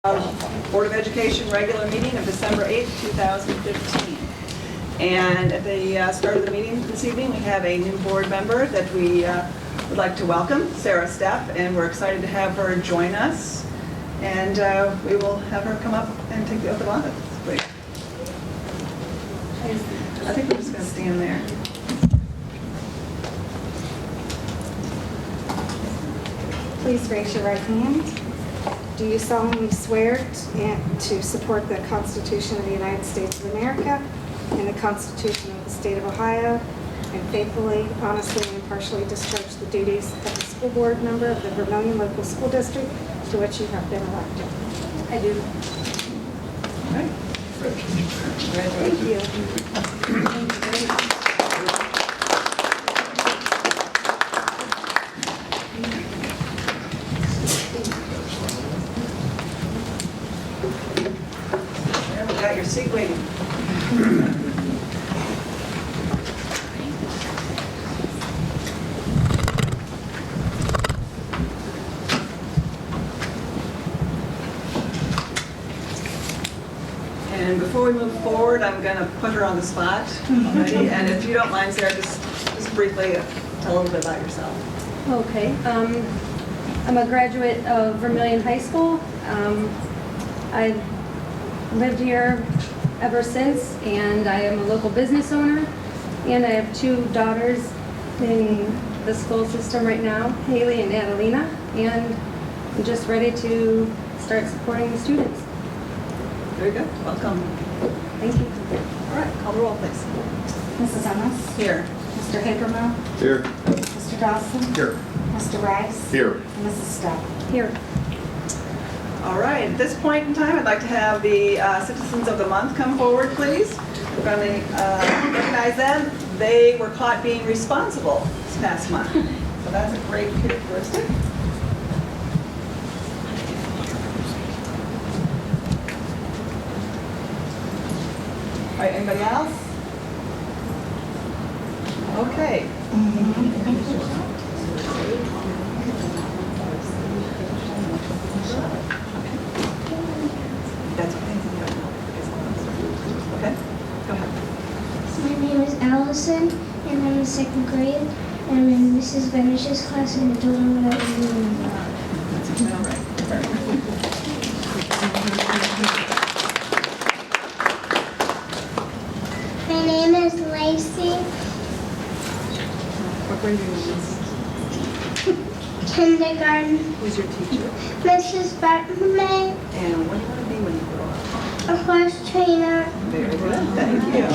Board of Education regular meeting of December 8th, 2015. And at the start of the meeting this evening, we have a new board member that we would like to welcome, Sarah Stepp, and we're excited to have her join us. And we will have her come up and take the oath of office. Wait. I think we're just going to stand there. Please raise your right hand. Do you solemnly swear to support the Constitution of the United States of America and the Constitution of the State of Ohio, and faithfully, honestly, and impartially discharge the duties of the school board member of the Vermillion Local School District to which you have been elected? I do. All right. Thank you. Got your seat waiting. And before we move forward, I'm going to put her on the spot already. And if you don't mind, Sarah, just briefly tell a little bit about yourself. Okay. I'm a graduate of Vermillion High School. I've lived here ever since, and I am a local business owner, and I have two daughters in the school system right now, Haley and Adelina, and I'm just ready to start supporting the students. Very good. Welcome. Thank you. All right. Call the roll, please. Mrs. Ennis? Here. Mr. Habermill? Here. Mr. Dawson? Here. Mr. Rice? Here. And Mrs. Stepp? Here. All right, at this point in time, I'd like to have the Citizens of the Month come forward, please. We're going to recognize them. They were caught being responsible this past month. So that's a great characteristic. All right, anybody else? Okay. That's okay. Okay, go ahead. My name is Allison, and I'm in second grade. And I'm in Mrs. Venish's class, and I don't know what I'm doing. That's all right. My name is Lacey, What grade are you in? kindergarten. Who's your teacher? Mrs. Bartman, And what do you want to be when you grow up? a horse trainer. Very good, thank you.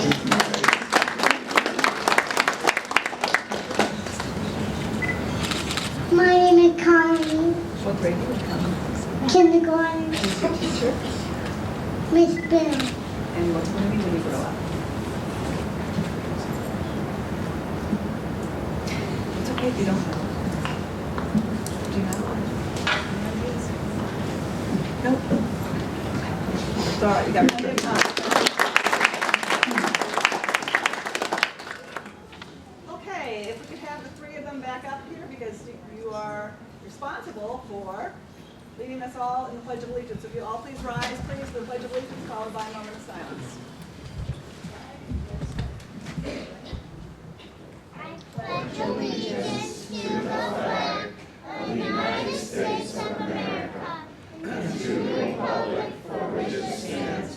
My name is Connie, What grade do you come? kindergarten. Who's your teacher? Miss Bill, And what do you want to be when you grow up? It's okay if you don't know. Do you know? Nope. It's all right, you got plenty of time. Okay, if we could have the three of them back up here, because you are responsible for leading us all in the Pledge of Allegiance. If you all please rise, please, for the Pledge of Allegiance, followed by a moment of silence. pledge allegiance to the flag of the United States of America and to the republic for which it stands,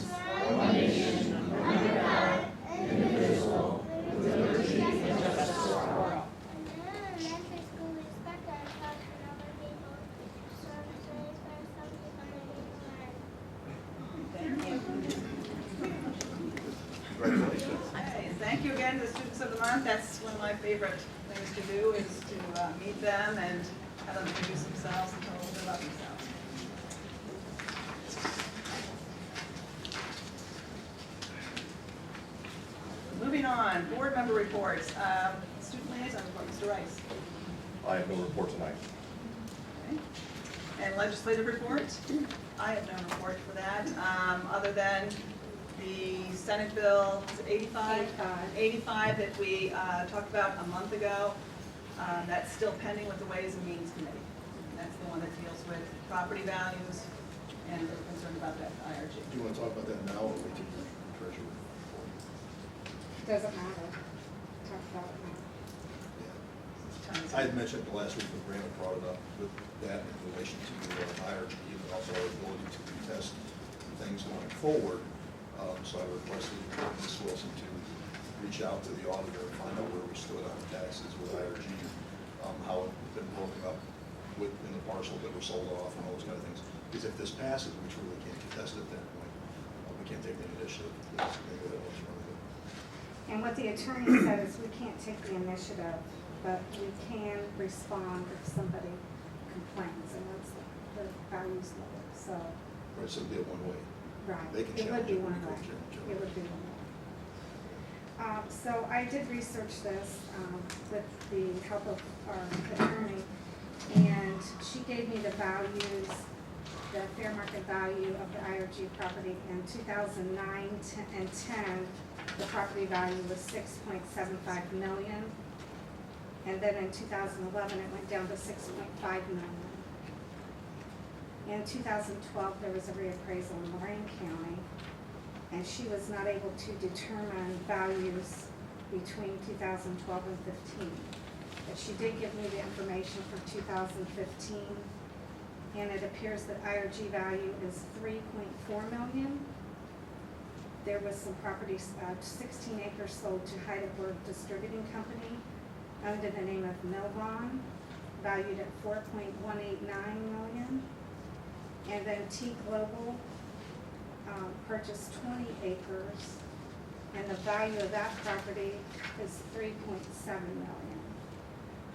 one nation, under God, indivisible, with liberty and justice for all. Elementary school respect our culture and other people, service for something Congratulations. Okay, and thank you again to the Students of the Month. That's one of my favorite things to do, is to meet them and have them introduce themselves and tell a little bit about themselves. Moving on, board member reports. Student liaison report, Mr. Rice. I have no report tonight. Okay. And legislative report? I have no report for that, other than the Senate bill, is it 85? 85 that we talked about a month ago. That's still pending with the Ways and Means Committee. That's the one that deals with property values and we're concerned about that IRG. Do you want to talk about that now or wait till your treasurer report? Doesn't matter. Talk about it now. Yeah. I had mentioned the last week when Brandon brought it up with that in relation to IRG and also our ability to test things going forward. So I requested Ms. Wilson to reach out to the auditor and find out where we stood on taxes with IRG, how it had been broken up in the parcel that were sold off and all those kind of things. Because if this passes, we truly can't contest it at that point. We can't take the initiative. Maybe that was really good. And what the attorney said is we can't take the initiative, but we can respond if somebody complains, and that's the values level, so, Right, so it'd be a one-way. right. They can It would challenge be it, we one can way. challenge it. It would be one way. So I did research this with the help of our attorney, and she gave me the values, the fair market value of the IRG property in 2009 and 10. The property value was 6.75 million. And then in 2011, it went down to 6.5 million. In 2012, there was a reappraisal in Lorraine County, and she was not able to determine values between 2012 and 15. But she did give me the information for 2015, and it appears that IRG value is 3.4 million. There was some properties, 16 acres sold to Heidelberg Distributing Company under the name of Milvon, valued at 4.189 million. And then T Global purchased 20 acres, and the value of that property is 3.7 million.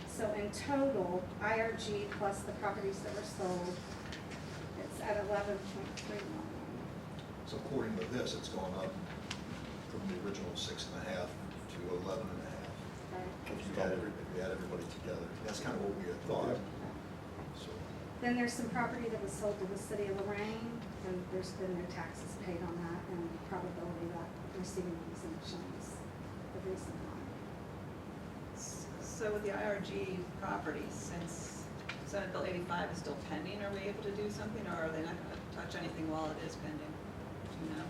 So in total, IRG plus the properties that were sold, it's at 11.3 million. So according to this, it's gone up from the original 6.5 to 11.5. Right. If you add everybody together, that's kind of what we had thought. So, Then there's some property that was sold to the city of Lorraine, and there's been no taxes paid on that, and the probability that receiving exemption is the reason why. So with the IRG property, since Senate Bill 85 is still pending, are we able to do something, or are they not going to touch anything while it is pending? Do you know?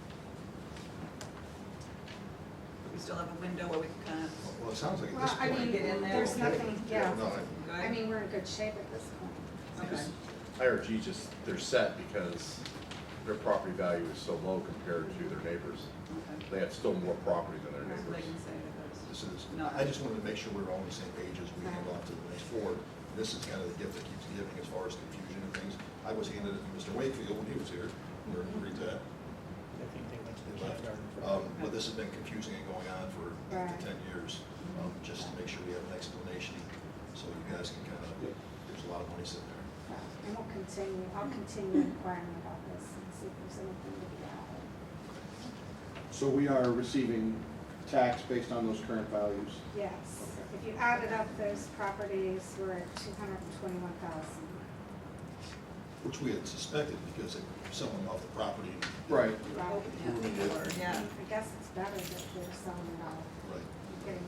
We still have a window where we can kind of, well, it sounds like at Well, this I point. mean, get in there. there's Okay. nothing, yeah. No, I mean, we're in good shape at this point. okay. IRG just, they're set because their property value is so low compared to their neighbors. Okay. They have still more property than their They neighbors. can say that This is, No. I just wanted to make sure we were all on the same page as we hand off to the next board. This is kind of the gift that keeps giving as far as confusion and things. I was handed it to Mr. Wakefield when he was here. We agreed to that. I think they went to the He left. kindergarten. But this has been confusing and going on for Right. 10 years, just to make sure we have an explanation, so you guys can kind of, there's a lot of money sitting there. And I'll continue inquiring about this and see if there's anything to be added. So we are receiving tax based on those current values? Yes, Okay. if you added up those properties, we're at 221,000. Which we had suspected because they were selling off the property. Right. Right. Yeah. I guess it's better that they're selling it off, Right. getting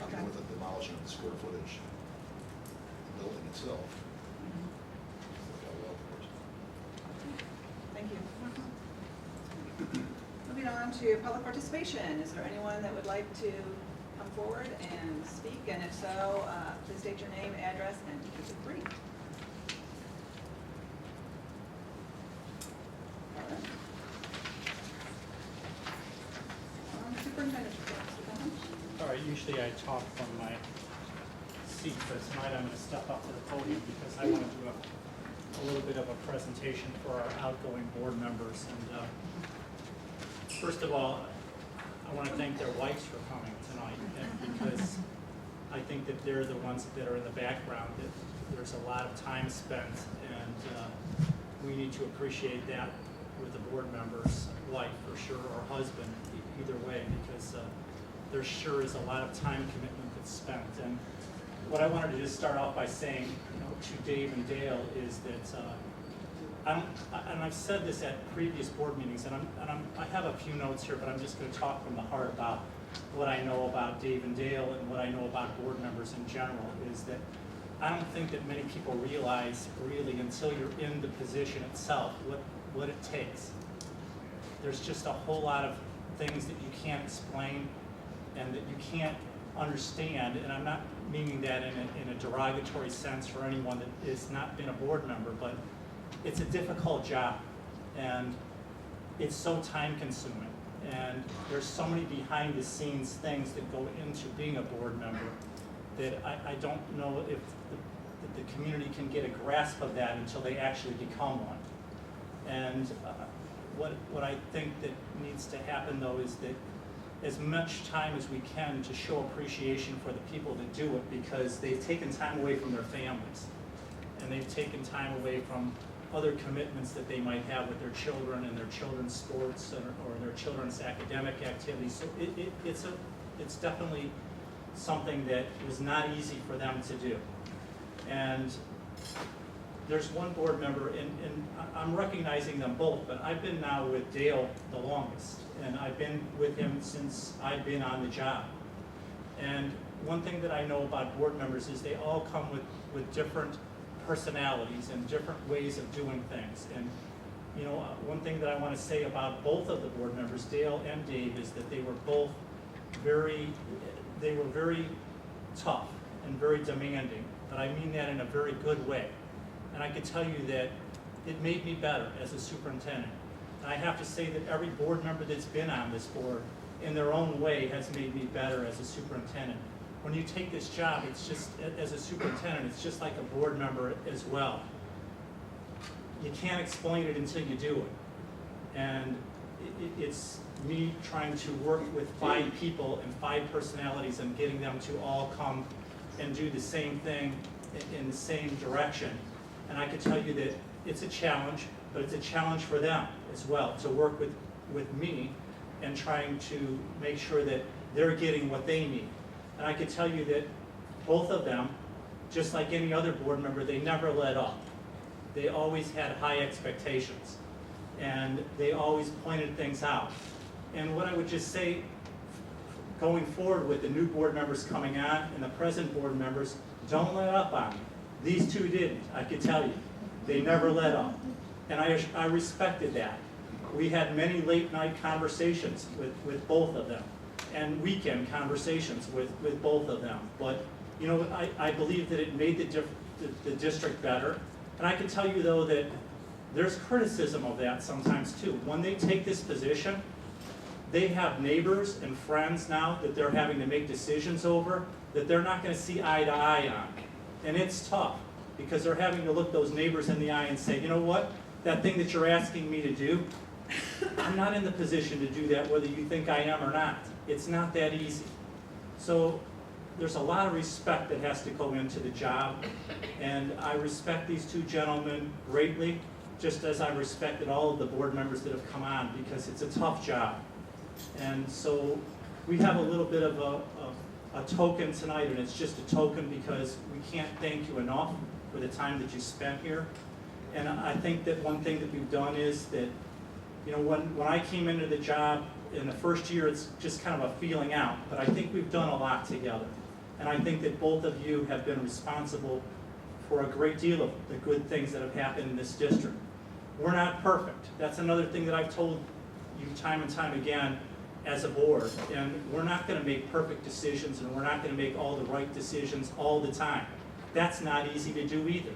Even with the demolishing of the square footage, the building itself. Worked out well for us. Thank you. Moving on to public participation. Is there anyone that would like to come forward and speak? And if so, please state your name, address, and keep it brief. All right. Superintendent's report, Mr. Bennett. All right, usually I talk from my seat, but tonight I'm going to step up to the podium because I want to do a little bit of a presentation for our outgoing board members. And first of all, I want to thank their wives for coming tonight, and because I think that they're the ones that are in the background, that there's a lot of time spent, and we need to appreciate that with the board member's wife for sure, or husband, either way, because there sure is a lot of time commitment that's spent. And what I wanted to just start off by saying, to Dave and Dale is that, and I've said this at previous board meetings, and I have a few notes here, but I'm just going to talk from the heart about what I know about Dave and Dale and what I know about board members in general, is that I don't think that many people realize really until you're in the position itself what it takes. There's just a whole lot of things that you can't explain and that you can't understand, and I'm not meaning that in a derogatory sense for anyone that has not been a board member, but it's a difficult job, and it's so time consuming, and there's so many behind the scenes things that go into being a board member that I don't know if the community can get a grasp of that until they actually become one. And what I think that needs to happen though is that as much time as we can to show appreciation for the people that do it, because they've taken time away from their families and they've taken time away from other commitments that they might have with their children and their children's sports or their children's academic activities. So it's definitely something that was not easy for them to do. And there's one board member, and I'm recognizing them both, but I've been now with Dale the longest, and I've been with him since I've been on the job. And one thing that I know about board members is they all come with different personalities and different ways of doing things. And you know, one thing that I want to say about both of the board members, Dale and Dave, is that they were both very tough and very demanding, but I mean that in a very good way. And I can tell you that it made me better as a superintendent. And I have to say that every board member that's been on this board, in their own way, has made me better as a superintendent. When you take this job, it's just, as a superintendent, it's just like a board member as well. You can't explain it until you do it. And it's me trying to work with 5 people and 5 personalities and getting them to all come and do the same thing in the same direction. And I can tell you that it's a challenge, but it's a challenge for them as well, to work with me and trying to make sure that they're getting what they need. And I can tell you that both of them, just like any other board member, they never let up. They always had high expectations, and they always pointed things out. And what I would just say, going forward with the new board members coming on and the present board members, don't let up on me. These two didn't, I can tell you. They never let up. And I respected that. We had many late night conversations with both of them, and weekend conversations with both of them. But you know, I believe that it made the district better. And I can tell you though that there's criticism of that sometimes too. When they take this position, they have neighbors and friends now that they're having to make decisions over that they're not going to see eye to eye on. And it's tough because they're having to look those neighbors in the eye and say, you know what, that thing that you're asking me to do, I'm not in the position to do that whether you think I am or not. It's not that easy. So there's a lot of respect that has to go into the job, and I respect these two gentlemen greatly, just as I respected all of the board members that have come on, because it's a tough job. And so we have a little bit of a token tonight, and it's just a token because we can't thank you enough for the time that you spent here. And I think that one thing that we've done is that, you know, when I came into the job in the first year, it's just kind of a feeling out, but I think we've done a lot together. And I think that both of you have been responsible for a great deal of the good things that have happened in this district. We're not perfect. That's another thing that I've told you time and time again as a board. And we're not going to make perfect decisions, and we're not going to make all the right decisions all the time. That's not easy to do either.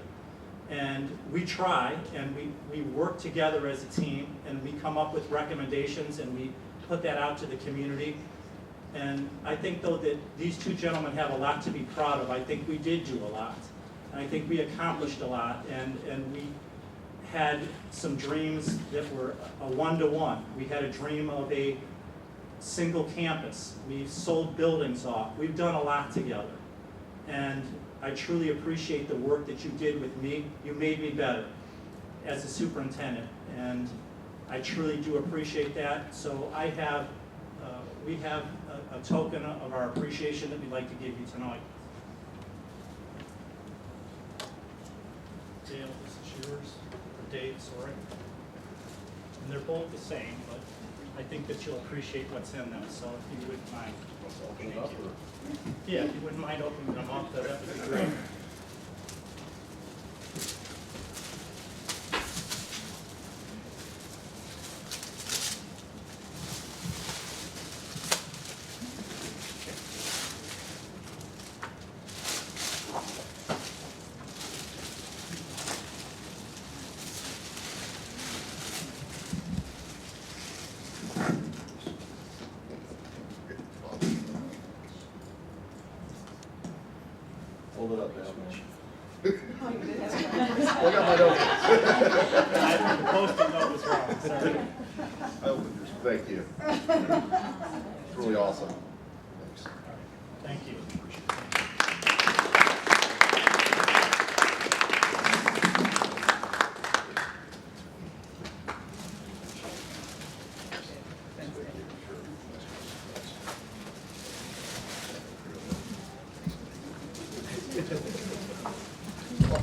And we try, and we work together as a team, and we come up with recommendations, and we put that out to the community. And I think, though, that these two gentlemen have a lot to be proud of. I think we did do a lot. And I think we accomplished a lot, and we had some dreams that were a one-to-one. We had a dream of a single campus. We sold buildings off. We've done a lot together. And I truly appreciate the work that you did with me. You made me better as a superintendent, and I truly do appreciate that. So we have a token of our appreciation that we'd like to give you tonight. Dale, this is yours, or Dave, sorry. And they're both the same, but I think that you'll appreciate what's in them, so if you wouldn't mind. Let's open it up, or? Yeah, if you wouldn't mind opening them up, that would be great. Sorry. I opened yours. Thank you. It's really awesome. Thanks. Thank you.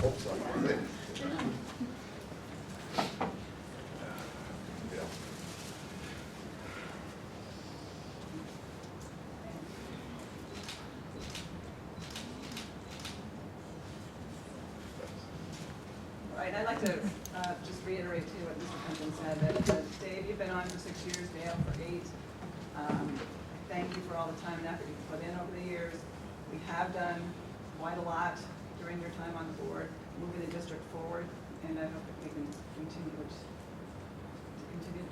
Oh, sorry. Yeah. Right, I'd like to just reiterate too what Mr. Clinton said, that Dave, you've been on for 6 years, Dale for 8. Thank you for all the time and effort you've put in over the years. We have done quite a lot during your time on the board, moving the district forward, and I hope that we can continue to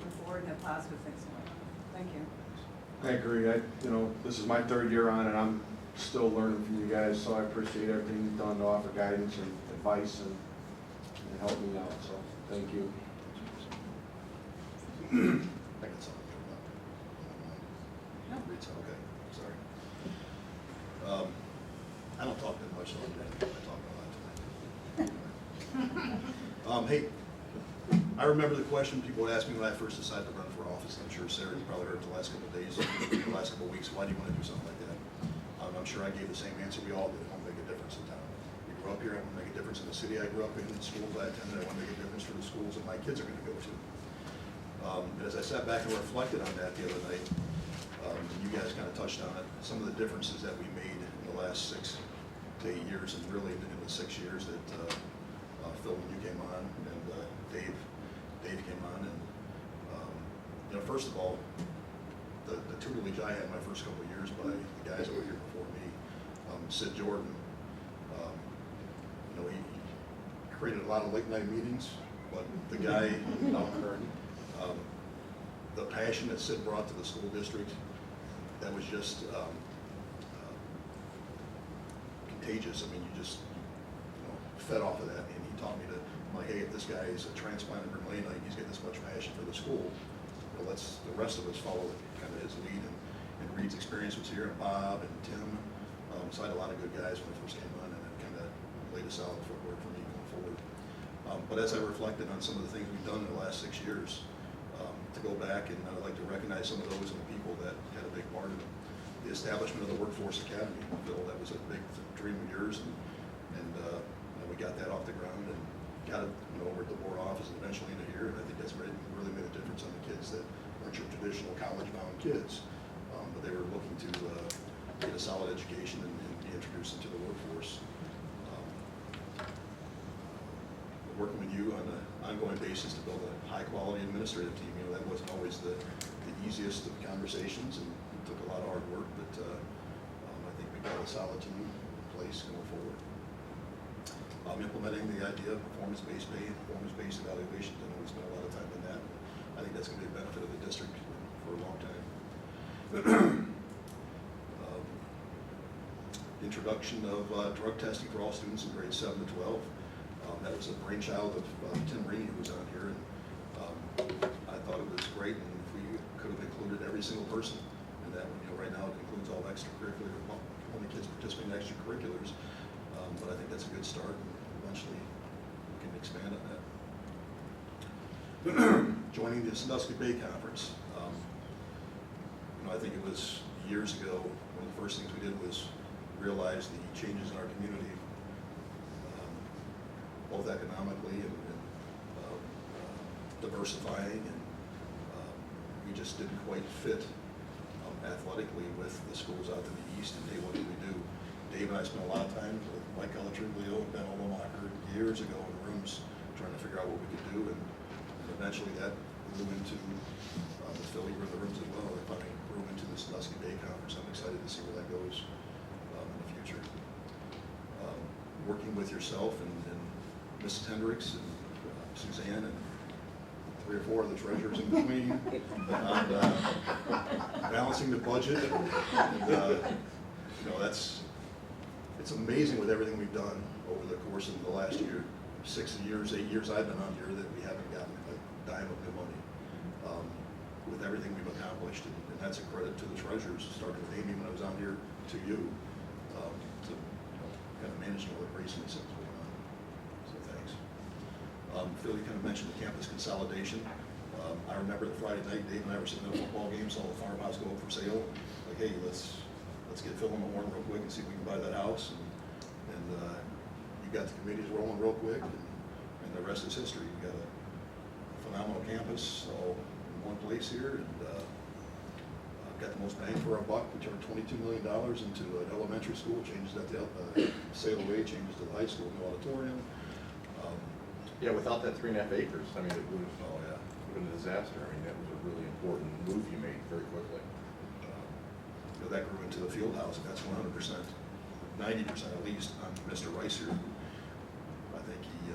move forward and have positive things going on. Thank you. I agree. This is my 3rd year on, and I'm still learning from you guys, so I appreciate everything you've done to offer guidance and advice and help me out, so thank you. I got something turned up. No. It's okay, sorry. I don't talk that much, so I talk a lot tonight. Hey, I remember the question people asked me when I first decided to run for office. I'm sure, Sarah, you probably heard it the last couple of days, the last couple of weeks. Why do you want to do something like that? I'm sure I gave the same answer we all did. I want to make a difference in town. We grew up here. I want to make a difference in the city I grew up in, the schools I attended. I want to make a difference for the schools that my kids are going to go to. As I sat back and reflected on that the other night, you guys kind of touched on it, some of the differences that we made in the last 6 to 8 years, and really in the 6 years that Phil, when you came on, and Dave came on, and first of all, the tutelage I had my first couple of years by the guys that were here before me, Sid Jordan, he created a lot of late night meetings, but the guy, the passion that Sid brought to the school district, that was just contagious. I mean, you just fed off of that, and he taught me to, hey, if this guy is a transplant in Vermillion, he's got this much passion for the school, let's the rest of us follow kind of his lead. And Reed's experience was here, and Bob and Tim. So I had a lot of good guys when I first came on, and it kind of laid a solid footwork for me going forward. But as I reflected on some of the things we've done in the last 6 years, to go back, and I'd like to recognize some of those and the people that had a big part in it. The establishment of the Workforce Academy, Bill, that was a big dream of yours, and we got that off the ground and got it over at the board office and eventually into here, and I think that's really made a difference on the kids that weren't your traditional college-bound kids, but they were looking to get a solid education and be introduced into the workforce. Working with you on an ongoing basis to build a high-quality administrative team, that wasn't always the easiest of conversations, and it took a lot of hard work, but I think we got a solid team in place going forward. Implementing the idea of performance-based pay and performance-based evaluations. I know we spent a lot of time on that. I think that's going to be a benefit of the district for a long time. Introduction of drug testing for all students in grades 7 to 12. That was a brainchild of Tim Rainey, who was on here, and I thought it was great, and if we could have included every single person in that one. Right now it includes all extracurricular, only kids participating in extracurriculars, but I think that's a good start, and eventually we can expand on that. Joining the Sandusky Bay Conference. I think it was years ago, one of the first things we did was realize the changes in our community, both economically and diversifying, and we just didn't quite fit athletically with the schools out to the east. And Dave, what did we do? Dave and I spent a lot of time with Mike Ellitriglio and Ben Olemacher years ago in rooms trying to figure out what we could do, and eventually that grew into Phil, you were in the rooms as well. It finally grew into the Sandusky Bay Conference. I'm excited to see where that goes in the future. Working with yourself and Mrs. Hendricks and Suzanne and 3 or 4 of the treasurers in between, and balancing the budget. It's amazing with everything we've done over the course of the last year, 6 years, 8 years I've been on here, that we haven't gotten a dime of new money. with everything we've accomplished, and that's a credit to the treasurers, starting with Amy when I was on here, to you, to, kind of managing all the craziness that's going on. So thanks. Phil, you kind of mentioned the campus consolidation. I remember the Friday night, Dave and I were sitting at a football game, saw the farmhouse go up for sale. Like, hey, let's get Phil on the horn real quick and see if we can buy that house. And you got the committees rolling real quick, and the rest is history. You got a phenomenal campus all in one place here, and got the most bang for our buck. We turned $22 million into an elementary school, changes at the Sail Away, changes to the high school, new auditorium. Yeah, without that 3.5 acres, I mean, it would have Oh, yeah. been a disaster. I mean, that was a really important move you made very quickly. You know, that grew into the field house, and that's 100%, 90% at least on Mr. Rice here. I think he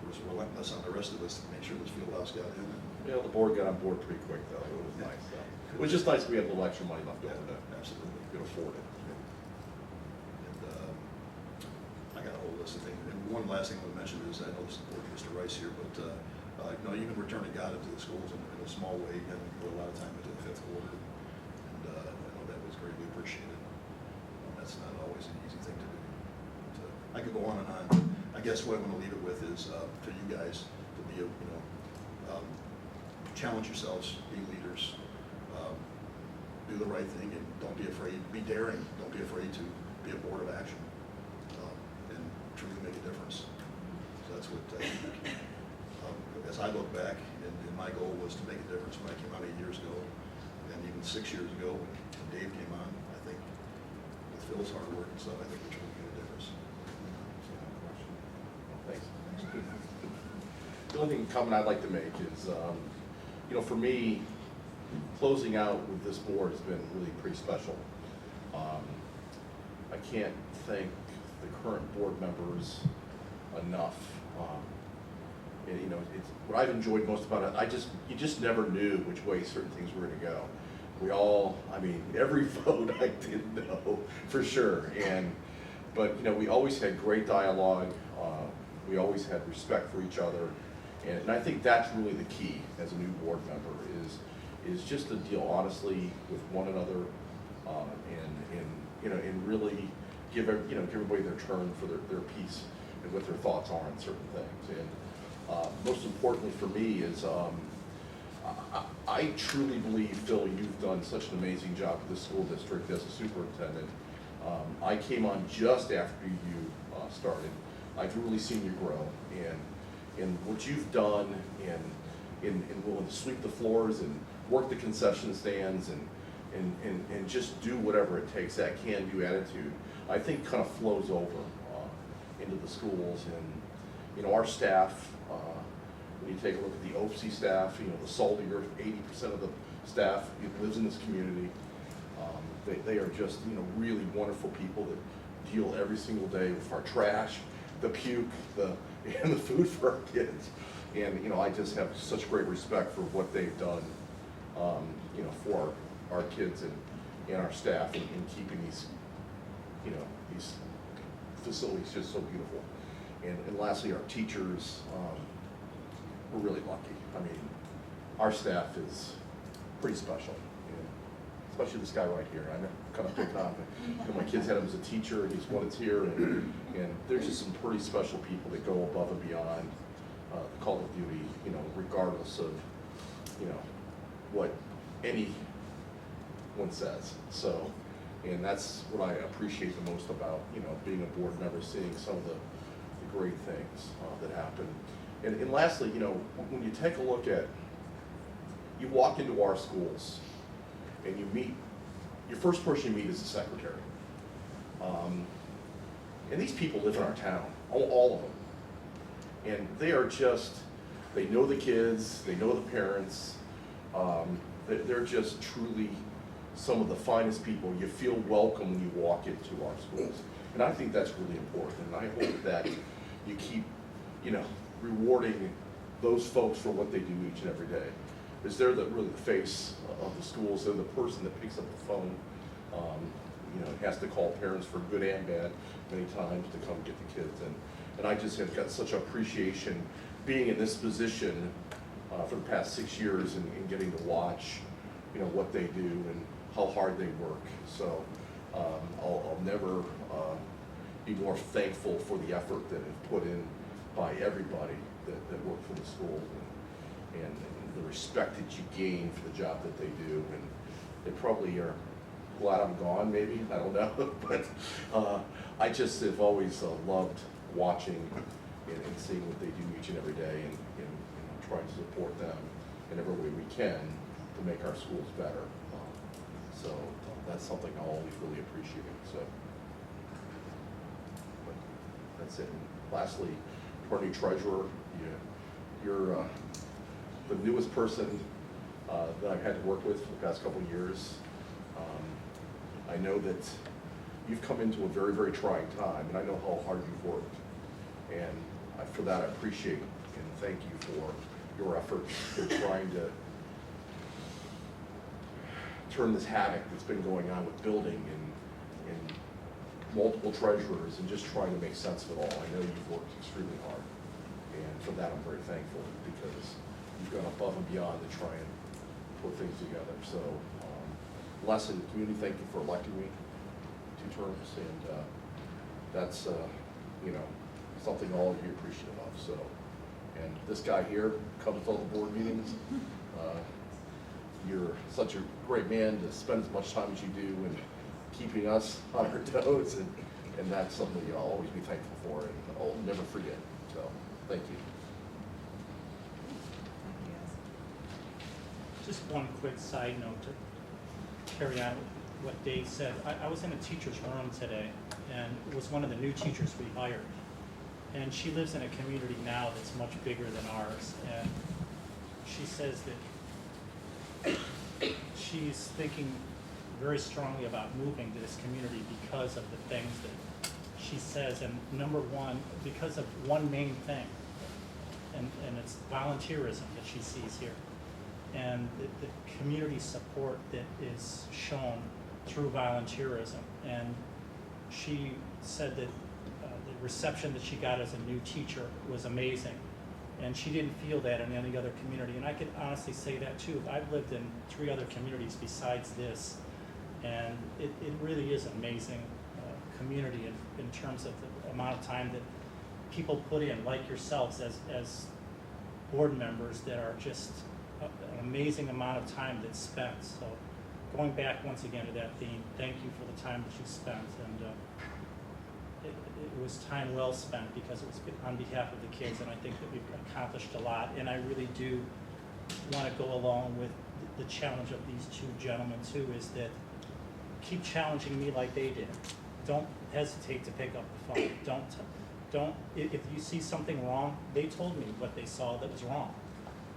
was relentless on the rest of us to make sure this field house got in. Yeah, the board got on board pretty quick, though. It was nice, though. It was just nice we had a little extra money left over to Absolutely. could afford it. And I got a whole list of things. And one last thing I want to mention is, I know this is important to Mr. Rice here, but you know, even returning God into the schools in a small way, and we put a lot of time into the fifth quarter. And I know that was greatly appreciated. That's not always an easy thing to do. But, I could go on and on, but I guess what I'm going to leave it with is for you guys to be, challenge yourselves, be leaders, do the right thing, and don't be afraid, be daring, don't be afraid to be a board of action, and truly make a difference. So that's what I think. As I look back, and my goal was to make a difference when I came out 8 years ago, and even 6 years ago when Dave came on. I think with Phil's hard work and stuff, I think we truly made a difference. Thanks. The only thing comment I'd like to make is, for me, closing out with this board has been really pretty special. I can't thank the current board members enough. And, it's what I've enjoyed most about it. You just never knew which way certain things were going to go. We all, every vote I didn't know for sure. But we always had great dialogue. We always had respect for each other. And I think that's really the key as a new board member is just to deal honestly with one another, and really give everybody their turn for their piece and what their thoughts are on certain things. And most importantly for me is I truly believe, Phil, you've done such an amazing job with the school district as a superintendent. I came on just after you started. I've really seen you grow, and what you've done in willing to sweep the floors and work the concession stands and just do whatever it takes, that can-do attitude, I think kind of flows over into the schools. And our staff, when you take a look at the OPSI staff, the Saltier, 80% of the staff lives in this community. They are just really wonderful people that deal every single day with our trash, the puke, and the food for our kids. And I just have such great respect for what they've done, for our kids and our staff in keeping these facilities just so beautiful. And lastly, our teachers, we're really lucky. Our staff is pretty special, especially this guy right here. I never kind of picked on him. My kids had him as a teacher, and he's one that's here, and there's just some pretty special people that go above and beyond the call of duty, regardless of, what anyone says. So, and that's what I appreciate the most about, being a board member, seeing some of the great things that happen. And lastly, when you take a look at, you walk into our schools and you meet, your first person you meet is the secretary. And these people live in our town, all of them. And they are just, they know the kids, they know the parents. They're just truly some of the finest people. You feel welcome when you walk into our schools. And I think that's really important. And I hope that you keep, rewarding those folks for what they do each and every day. Because they're really the face of the schools. They're the person that picks up the phone, has to call parents for good and bad many times to come get the kids. And I just have got such appreciation being in this position for the past 6 years and getting to watch, you know, what they do and how hard they work. So I'll never be more thankful for the effort that is put in by everybody that works for the school and the respect that you gain for the job that they do. And they probably are glad I'm gone, maybe, I don't know. But I just have always loved watching and seeing what they do each and every day and trying to support them in every way we can to make our schools better. So that's something I'll always really appreciate. So but that's it. And lastly, for our new treasurer, you're the newest person that I've had to work with for the past couple of years. I know that you've come into a very, very trying time, and I know how hard you've worked. And for that, I appreciate and thank you for your efforts in trying to turn this havoc that's been going on with building and multiple treasurers and just trying to make sense of it all. I know you've worked extremely hard, and for that I'm very thankful because you've gone above and beyond to try and put things together. So, Les and the community, thank you for electing me 2 terms, and that's you know, something all of you are appreciative of. So, and this guy here comes to all the board meetings. You're such a great man to spend as much time as you do and keeping us on our toes, and that's something I'll always be thankful for and I'll never forget. So, thank you. Just one quick side note to carry on what Dave said. I was in a teacher's room today, and it was one of the new teachers we hired. And she lives in a community now that's much bigger than ours. And she says that she's thinking very strongly about moving to this community because of the things that she says. And number one, because of one main thing, and it's volunteerism that she sees here. And the community support that is shown through volunteerism. And she said that the reception that she got as a new teacher was amazing. And she didn't feel that in any other community. And I can honestly say that too. I've lived in 3 other communities besides this. And it really is an amazing community in terms of the amount of time that people put in, like yourselves as board members that are just an amazing amount of time that's spent. So going back once again to that theme, thank you for the time that you spent. And it was time well spent because it was on behalf of the kids, and I think that we've accomplished a lot. And I really do want to go along with the challenge of these 2 gentlemen too, is that keep challenging me like they did. Don't hesitate to pick up the phone. Don't, if you see something wrong, they told me what they saw that was wrong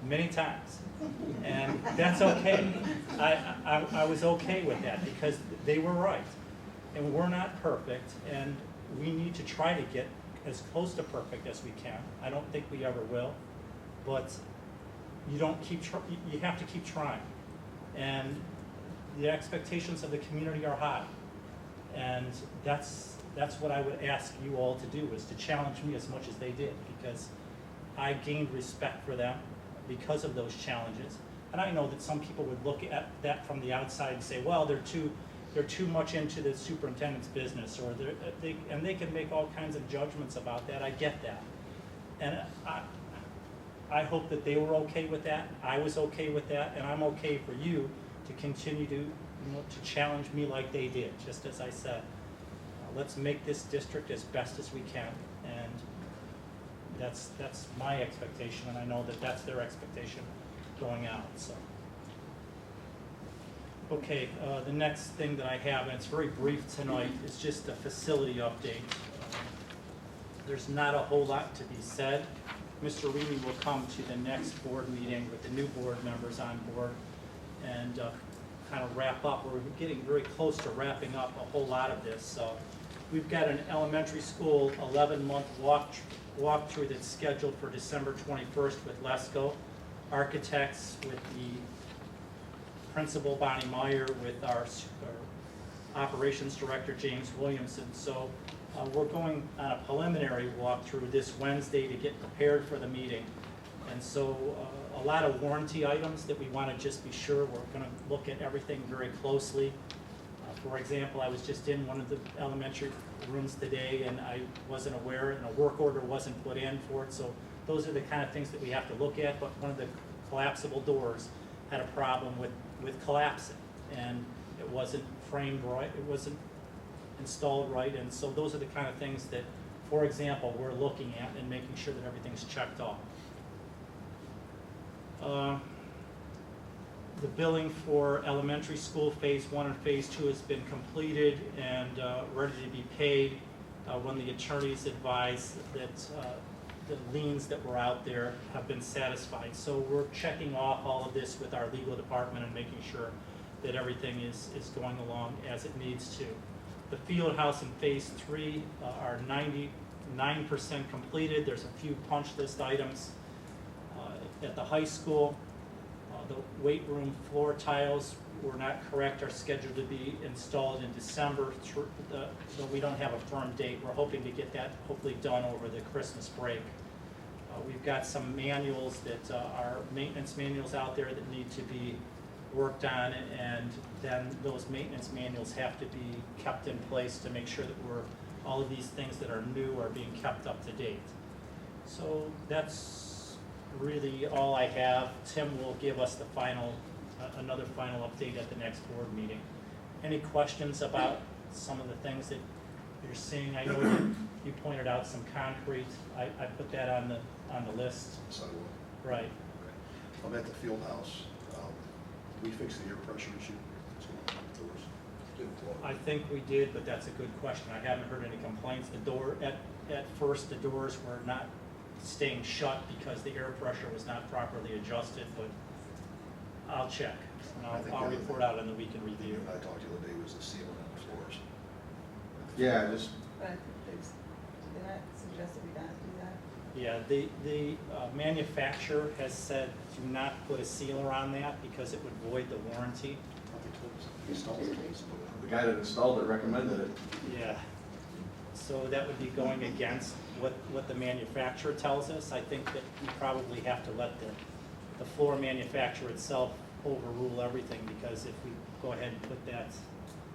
many times, and that's okay. I was okay with that because they were right, and we're not perfect, and we need to try to get as close to perfect as we can. I don't think we ever will, but you have to keep trying, and the expectations of the community are high, and that's what I would ask you all to do, is to challenge me as much as they did, because I gained respect for them because of those challenges. And I know that some people would look at that from the outside and say, well, they're too much into the superintendent's business, or they can make all kinds of judgments about that. I get that. And I hope that they were okay with that. I was okay with that, and I'm okay for you to continue to challenge me like they did, just as I said. Let's make this district as best as we can, and that's my expectation, and I know that that's their expectation going out. So, okay, the next thing that I have, and it's very brief tonight, is just a facility update. There's not a whole lot to be said. Mr. Reedy will come to the next board meeting with the new board members on board and kind of wrap up. We're getting very close to wrapping up a whole lot of this. So we've got an elementary school 11-month walkthrough that's scheduled for December 21st with LESCO Architects, with the principal Bonnie Meyer, with our operations director James Williamson. So we're going on a preliminary walkthrough this Wednesday to get prepared for the meeting. And so a lot of warranty items that we want to just be sure. We're going to look at everything very closely. For example, I was just in one of the elementary rooms today, and I wasn't aware, and a work order wasn't put in for it. So those are the kind of things that we have to look at. But one of the collapsible doors had a problem with collapsing, and it wasn't framed right, it wasn't installed right, and so those are the kind of things that, for example, we're looking at and making sure that everything's checked off. The billing for elementary school Phase 1 and Phase 2 has been completed and ready to be paid when the attorneys advised that the liens that were out there have been satisfied. So we're checking off all of this with our legal department and making sure that everything is going along as it needs to. The field house in Phase 3 are 99% completed. There's a few punch list items at the high school. The weight room floor tiles were not correct, are scheduled to be installed in December, though we don't have a firm date. We're hoping to get that hopefully done over the Christmas break. We've got some manuals that are maintenance manuals out there that need to be worked on, and then those maintenance manuals have to be kept in place to make sure that all of these things that are new are being kept up to date. So that's really all I have. Tim will give us the another final update at the next board meeting. Any questions about some of the things that you're seeing? I know you pointed out some concrete. I put that on the list. Sidewalk. Right. Okay. I'm at the field house. We fixed the air pressure issue. What's going on with doors? Didn't blow. I think we did, but that's a good question. I haven't heard any complaints. The door, at first, the doors were not staying shut because the air pressure was not properly adjusted, but I'll check. And I think I'll the other report thing- out on the weekend The thing review. you and I talked the other day was the ceiling on the floors. Yeah, just, But did not suggest that we not do that? Yeah, the manufacturer has said do not put a sealer on that because it would void the warranty. He installed it, told us to put it on. the guy that installed it recommended it. Yeah. So that would be going against what the manufacturer tells us. I think that we probably have to let the floor manufacturer itself overrule everything, because if we go ahead and put that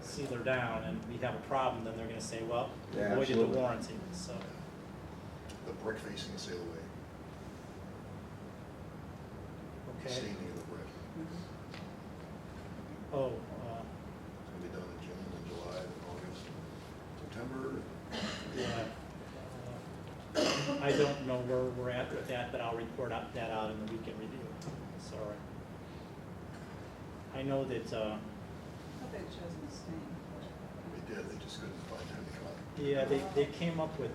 sealer down and we have a problem, then they're gonna say, well, we Yeah, voided the absolutely. warranty, so. The brick facing the sail away. Okay. Staining of the brick. Oh, It's gonna be done in June and July and August, September. yeah. I don't know where we're at with that, but I'll report that out in the weekend review. Sorry. I know that, I thought they chose the same. They did, they just couldn't find time to come out. yeah, they came up with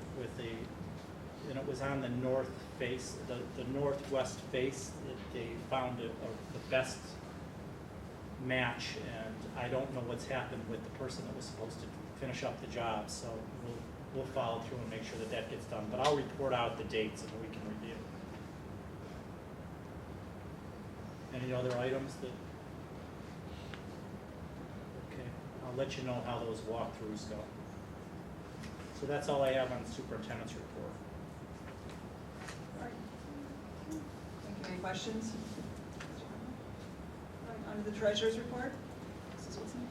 and it was on the north face, the northwest face, that they found the best match, and I don't know what's happened with the person that was supposed to finish up the job, so we'll follow through and make sure that gets done, but I'll report out the dates and we can review. Any other items that? Okay, I'll let you know how those walkthroughs go. So that's all I have on the superintendent's report. All right. Thank you. Any questions? All right, on to the treasurer's report. Mrs. Wilson?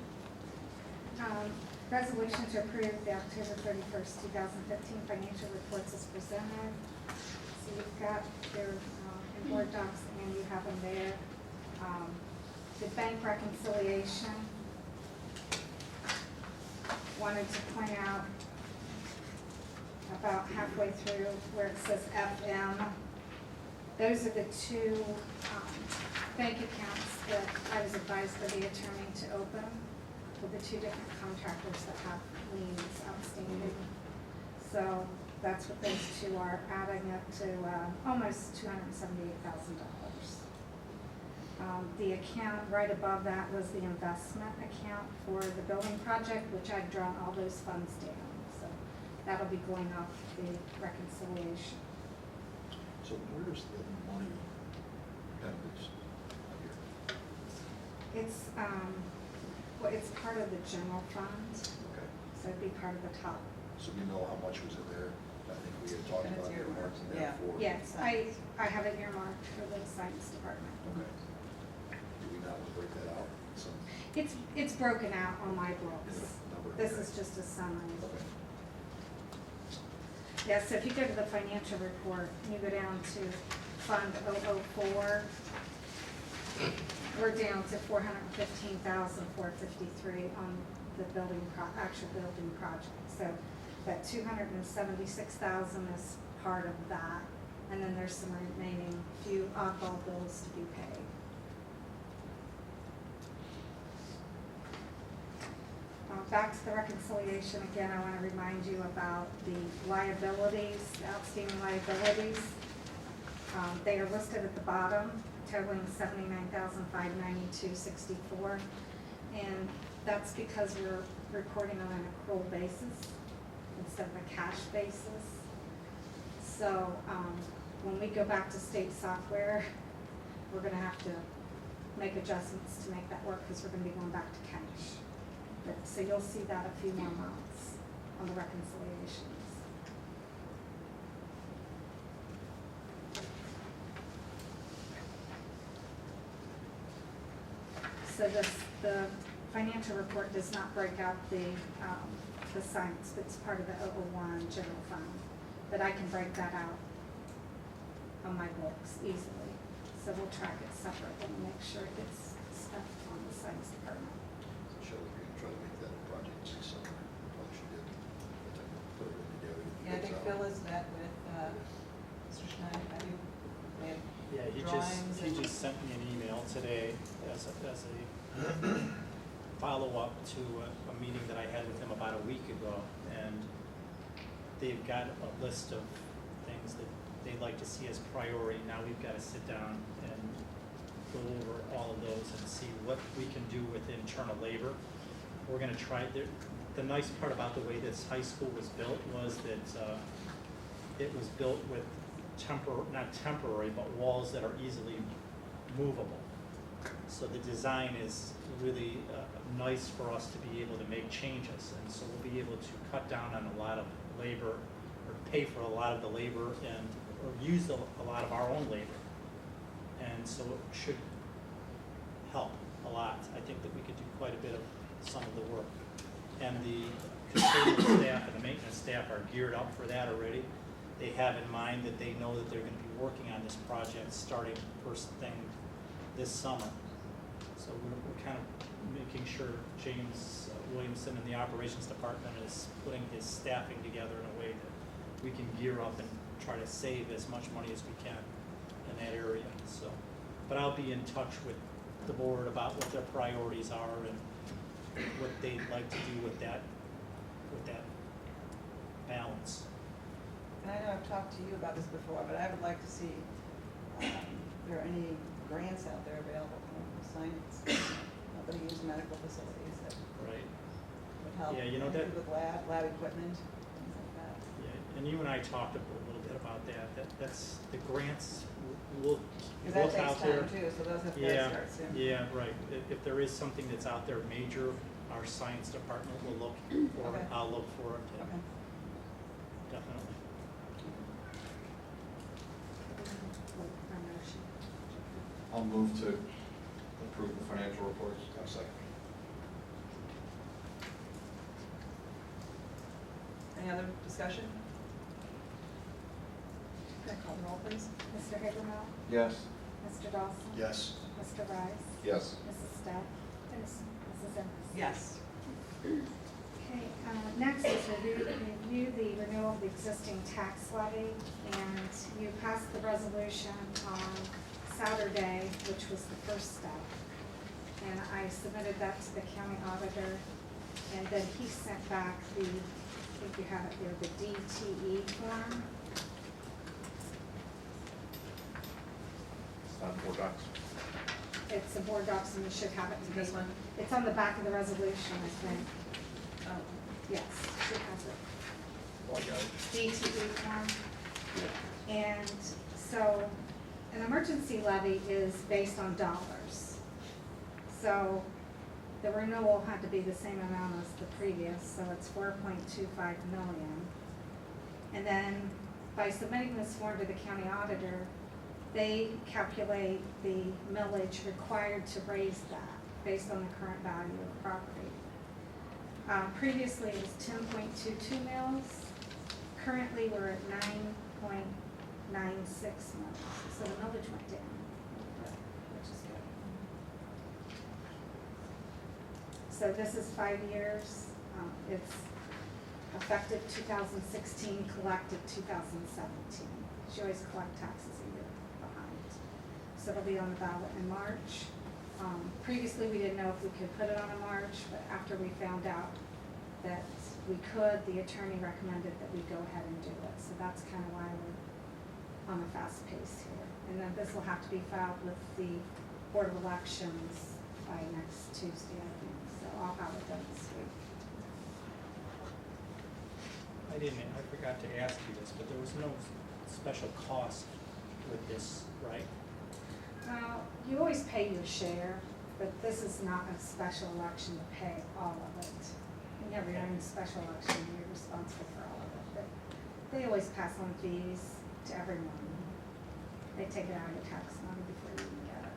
Resolution to approve the October 31st, 2015 financial reports is presented. So you've got their in board docs, and you have them there. The bank reconciliation. Wanted to point out about halfway through where it says FM. Those are the two bank accounts that I was advised by the attorney to open with the two different contractors that have liens outstanding. So that's what those two are, adding up to almost $278,000. The account right above that was the investment account for the building project, which I've drawn all those funds down. So that'll be going off the reconciliation. So where's the money penalties here? It's, well, it's part of the general fund, Okay, so it'd be part of the top. so you know how much was in there? I think we had talked And it's about earmarked, earmarking yeah. that for. Yes, I have it earmarked for the science department. Okay. Do we not want to break that out? Some, It's broken out on my in books. a number? This Okay. is just a summary. Okay. Yeah, so if you go to the financial report, you go down to Fund 004, we're down to $415,453 on the actual building project. So that $276,000 is part of that, and then there's some remaining few oddball bills to be paid. Back to the reconciliation, again, I want to remind you about the liabilities, outstanding liabilities. They are listed at the bottom, totaling $79,592.64. And that's because we're reporting on an accrual basis instead of a cash basis. So when we go back to state software, we're going to have to make adjustments to make that work because we're going to be going back to cash. So you'll see that a few more months on the reconciliations. So the financial report does not break out the science, that's part of the 001 general fund. But I can break that out on my books easily. So we'll track it separately and make sure it gets stuff on the science department. So Shelley, we're going to try to make that a project this summer. Probably should do. Put it together. Yeah, I think Phil is met with Mr. Schneider, have you? They have Yeah, drawings he and- just sent me an email today as a follow-up to a meeting that I had with him about a week ago. And they've got a list of things that they'd like to see as priority. Now we've got to sit down and go over all of those and see what we can do with internal labor. We're going to try, the nice part about the way this high school was built was that it was built with not temporary, but walls that are easily movable. So the design is really nice for us to be able to make changes. And so we'll be able to cut down on a lot of labor, or pay for a lot of the labor, and or use a lot of our own labor. And so it should help a lot. I think that we could do quite a bit of some of the work. And the custodial staff and the maintenance staff are geared up for that already. They have in mind that they know that they're going to be working on this project starting first thing this summer. So we're kind of making sure James Williamson in the operations department is putting his staffing together in a way that we can gear up and try to save as much money as we can in that area. So, but I'll be in touch with the board about what their priorities are and what they'd like to do with that balance. And I know I've talked to you about this before, but I would like to see if there are any grants out there available for science. Nobody uses medical facilities that Right. would help. Yeah, you know that- With lab equipment, things like that. Yeah, and you and I talked a little bit about that. That's the grants. We'll Because that look takes out there. time too, so those have to Yeah, start soon. yeah, right. If there is something that's out there major, our science department will look for Okay. it. I'll look for it. Yeah, Okay. definitely. I'll move to approve the financial reports. I'll second. Any other discussion? Can I call the roll, please? Mr. Habermill, Yes. Mr. Dawson? Yes. Mr. Rice? Yes. Mrs. Steph? And Mrs. Ennis? Yes. Okay, next is review the renewal of the existing tax levy, and you passed the resolution on Saturday, which was the first step. And I submitted that to the county auditor, and then he sent back the, I think you have it here, the DTE form. It's not four docs. It's a board docs, and you should have it. This one? It's on the back of the resolution, I think. Oh, Yes, she has it. Oh, I got it. DTE form. And so an emergency levy is based on dollars. So the renewal had to be the same amount as the previous, so it's 4.25 million. And then by submitting this form to the county auditor, they calculate the millage required to raise that based on the current value of property. Previously, it was 10.22 mils. Currently, we're at 9.96 mils. So the millage went down, which is good. So this is 5 years. It's effective 2016, collected 2017. She always collect taxes a year behind. So it'll be on the ballot in March. Previously, we didn't know if we could put it on in March, but after we found out that we could, the attorney recommended that we go ahead and do it. So that's kind of why we're on a fast pace here. And then this will have to be filed with the Board of Elections by next Tuesday, I think. So I'll have it done this week. I forgot to ask you this, but there was no special cost with this, right? Well, you always pay your share, but this is not a special election to pay all of it. You never run a special election, you're responsible for all of it. But they always pass on fees to everyone. They take it out of your tax money before you even get it.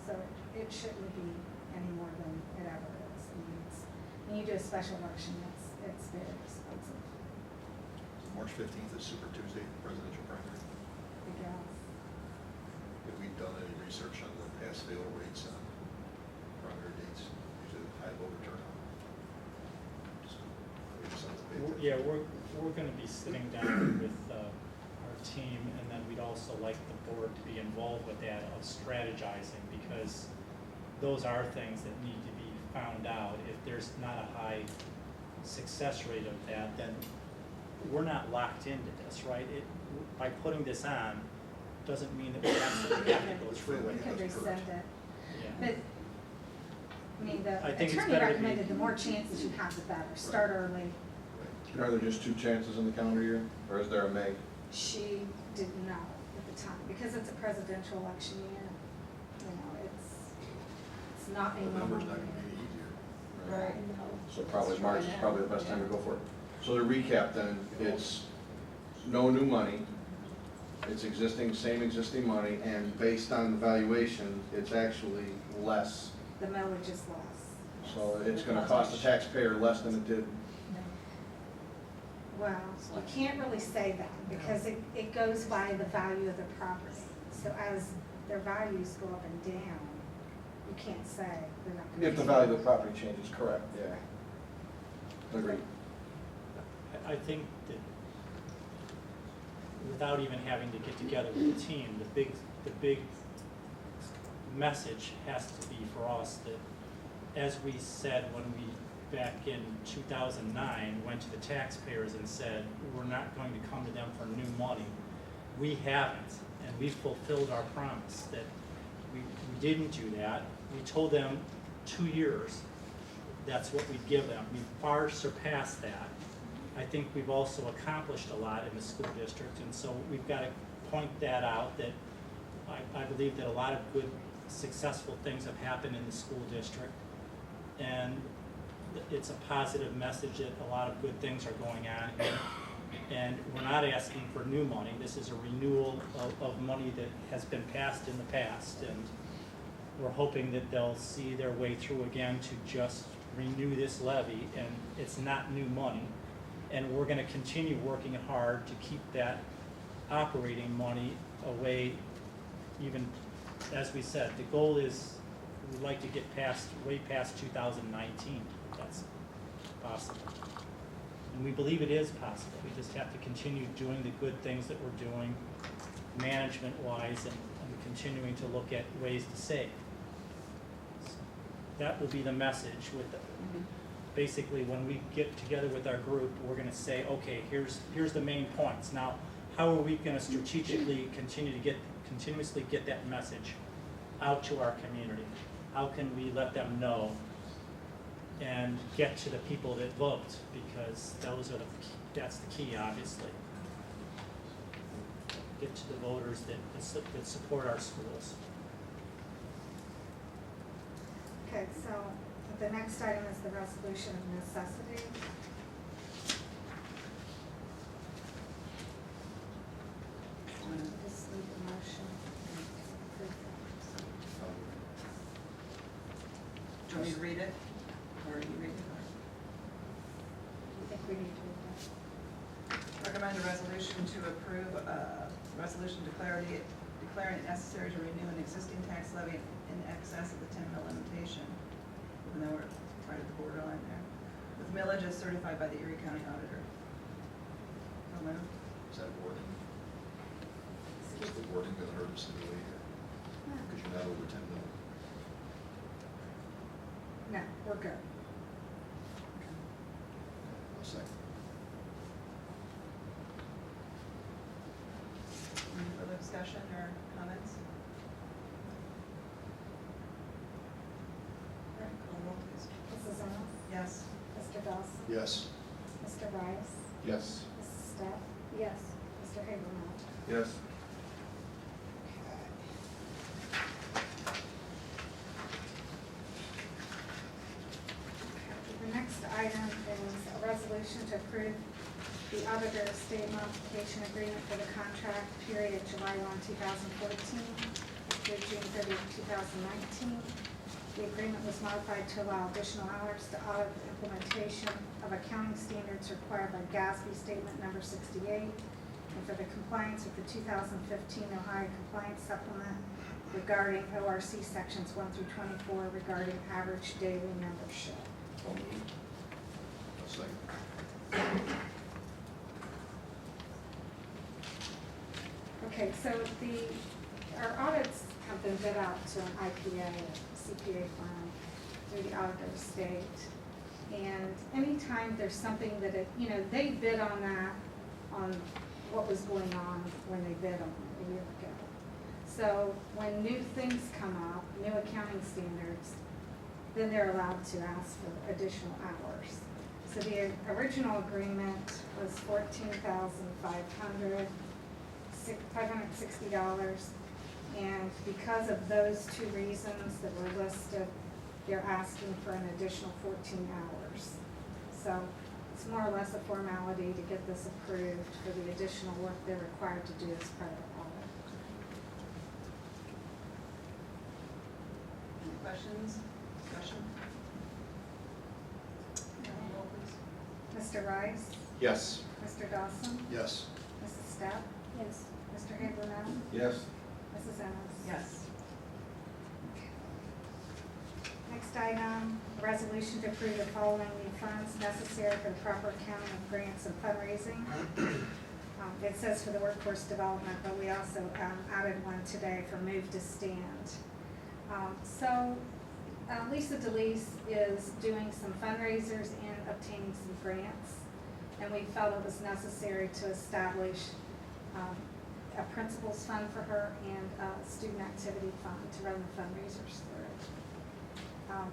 So it shouldn't be any more than it ever is. I mean, when you do a special election, it's very expensive. March 15th is Super Tuesday, presidential primary. I guess. Have we done any research on the pass-fail rates on primary dates? Usually high voter turnout. Yeah, we're gonna be sitting down with our team, and then we'd also like the board to be involved with that of strategizing, because those are things that need to be found out. If there's not a high success rate of that, then we're not locked into this, right? By putting this on, doesn't mean that we absolutely have to go through We it. could rescind it. Yeah. But, I mean, the I think it's attorney better to be- recommended the more chances you have, the better. Start early. Are there just 2 chances in the calendar year, or is there a May? She didn't know at the time, because it's a presidential election year. You know, it's not a November's normal not going to year. be easier. Right. So probably March is probably the best time to go for it. So to recap then, it's no new money, it's same existing money, and based on the valuation, it's actually less. The millage is less. So it's gonna cost the taxpayer less than it did. Well, you can't really say that, because it goes by the value of the property. So as their values go up and down, you can't say they're not going to. If the value of the property changes, correct, yeah. Agreed. I think that without even having to get together with the team, the big message has to be for us that, as we said when we, back in 2009, went to the taxpayers and said, we're not going to come to them for new money. We haven't, and we fulfilled our promise that we didn't do that. We told them 2 years, that's what we'd give them. We've far surpassed that. I think we've also accomplished a lot in the school district, and so we've got to point that out, that I believe that a lot of good, successful things have happened in the school district, and it's a positive message that a lot of good things are going on here. And we're not asking for new money. This is a renewal of money that has been passed in the past, and we're hoping that they'll see their way through again to just renew this levy, and it's not new money. And we're going to continue working hard to keep that operating money away. Even, as we said, the goal is we'd like to get way past 2019, if that's possible. And we believe it is possible. We just have to continue doing the good things that we're doing management-wise, and continuing to look at ways to save. So that will be the message with basically, when we get together with our group, we're going to say, okay, here's the main points. Now, how are we going to strategically continuously get that message out to our community? How can we let them know and get to the people that vote? Because that's the key, obviously. Get to the voters that support our schools. Okay, so the next item is the resolution of necessity. me to read it? Or you read it? I think we need to read Recommend a resolution to approve a resolution declaring it necessary to renew an existing tax levy in excess of the 10 mil limitation, even though we're right at the borderline there, with millages certified by the Erie County Auditor. So moved. Is that wording? Is the wording that hurt us in the way here? Because you're not over 10 mil. that. No, we're good. I'll second. Any further discussion or comments? All right, call roll, please. Mrs. Ennis? Yes. Mr. Dawson? Yes. Mr. Rice? Yes. Mrs. Steph? Yes. Mr. Habermill? Yes. The next item is a resolution to approve the auditor's state modification agreement for the contract period July 1, 2014 through June 30, 2019. The agreement was modified to allow additional hours to audit the implementation of accounting standards required by GASB Statement Number 68 and for the compliance with the 2015 Ohio Compliance Supplement regarding ORC Sections 1 through 24 regarding average daily membership. So moved. I'll second. Okay, so our audits have been bid out to an IPA, CPA firm, through the auditor of state. And anytime there's something that they bid on that, on what was going on when they bid on it a year ago. So when new things come up, new accounting standards, then they're allowed to ask for additional hours. So the original agreement was $14,560, and because of those two reasons that were listed, they're asking for an additional 14 hours. So it's more or less a formality to get this approved for the additional work they're required to do as part of the audit. Any questions, discussion? Call roll, please. Mr. Rice? Yes. Mr. Dawson? Yes. Mrs. Stepp? Yes. Mr. Habermill? Yes. Mrs. Ennis? Yes. Next item, a resolution to approve the following new funds necessary for the proper accounting of grants and fundraising. It says for the workforce development, but we also added one today for Move to Stand. Lisa DeLeese is doing some fundraisers and obtaining some grants, and we felt it was necessary to establish a principals fund for her and a student activity fund to run the fundraisers through.